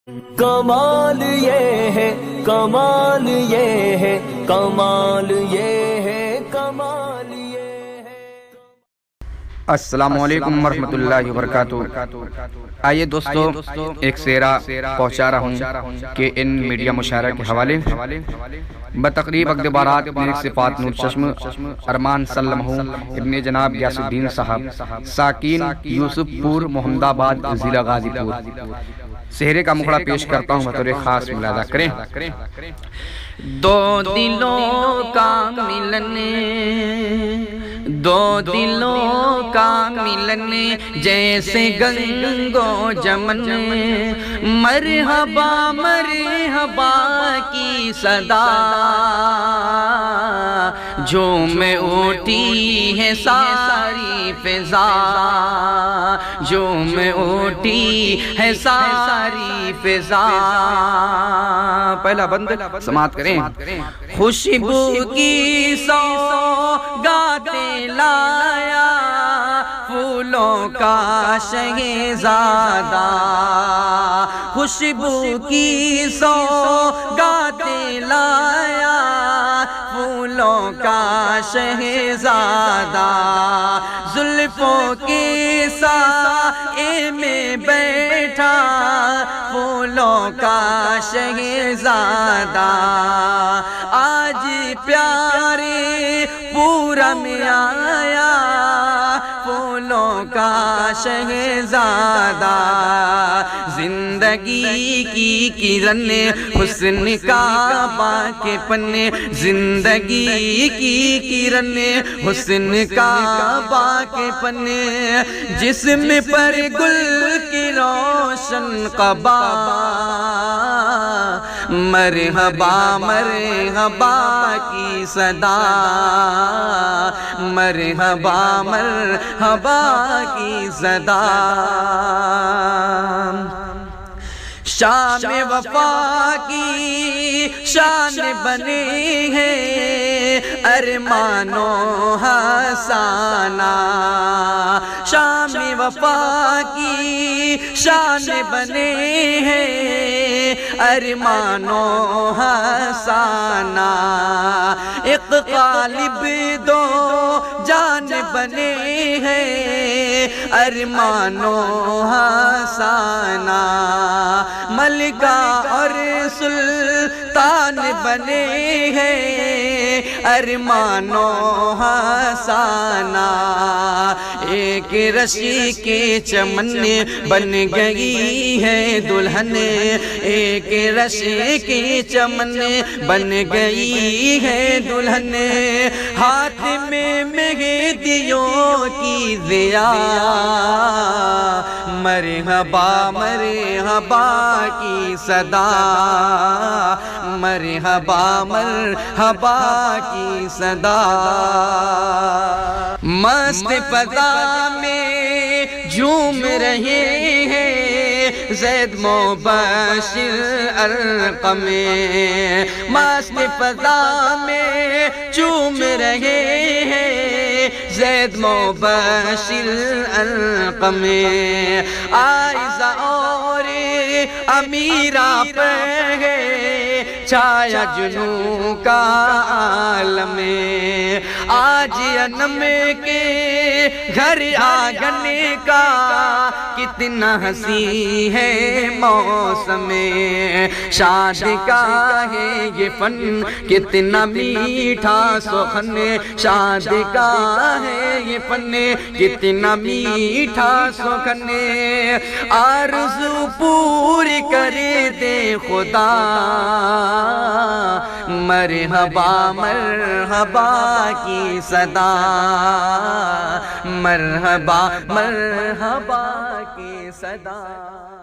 کمال یہ ہے، کمال یہ ہے، کمال یہ ہے، کمال یہ ہے۔ السلام علیکم ورحمۃ اللہ وبرکاتہ۔ آئیے دوستو ایک سیرا پہنچا رہا ہوں کہ ان میڈیا مشاعرہ کے حوالے بتقریب اقدبارات نیک صفات نور چشم ارمان سلم ابن جناب غیاث الدین صاحب ساکین یوسف پور محمد آباد ضلع غازی پور سہرے کا مکھڑا پیش کرتا ہوں، بطور خاص ملاحظہ کریں۔ دو دلوں کا ملن، دو دلوں کا ملن جیسے گنگو جمن، مرحبا مرحبا کی صدا جھوم اٹھی ہے ساری فضا، جھوم اٹھی ہے ساری فضا۔ پہلا بند سماعت کریں۔ خوشبو کی سوگاتیں لایا پھولوں کا شہزادہ، خوشبو کی سوگاتیں لایا پھولوں کا شہزادہ، زلفوں کے سائے میں بیٹھا پھولوں کا شہزادہ، آج پیارے پورا میں آیا پھولوں کا شہزادہ، زندگی کی کرن حسن کا باقی پنے، زندگی کی کرن حسن کا باقی پنے، جسم پر گل کی روشن قبا، مرحبا مرحبا کی صدا، مرحبا مرحبا کی صدا۔ شان وفا کی شان بنے ہیں ارمان و حسانہ، شان وفا کی شان بنے ہیں ارمان و حسانہ، ایک قالب دو جان بنے ہیں ارمان و حسانہ، ملکہ اور سلطان بنے ہیں ارمان و حسانہ، ایک رشی کے چمن بن گئی ہے دلہن، ایک رشی کے چمن بن گئی ہے دلہن، ہاتھ میں مہندیوں کی ضیا، مرحبا مرحبا کی صدا، مرحبا مرحبا کی صدا۔ مست فضا میں جھوم رہے ہیں زید مبشر ارقم، مست فضا میں جھوم رہے ہیں زید مبشر ارقم، عائزہ اور امیرہ پہ ہے چھایا جنوں کا عالم، آج انم کے گھر آنگن کا کتنا حسین ہے موسم، شادی کا ہے یہ فن کتنا میٹھا سخن، شادی کا ہے یہ فن کتنا میٹھا سخن، آرزو پوری کرے دے خدا، مرحبا مرحبا کی صدا، مرحبا مرحبا کی صدا۔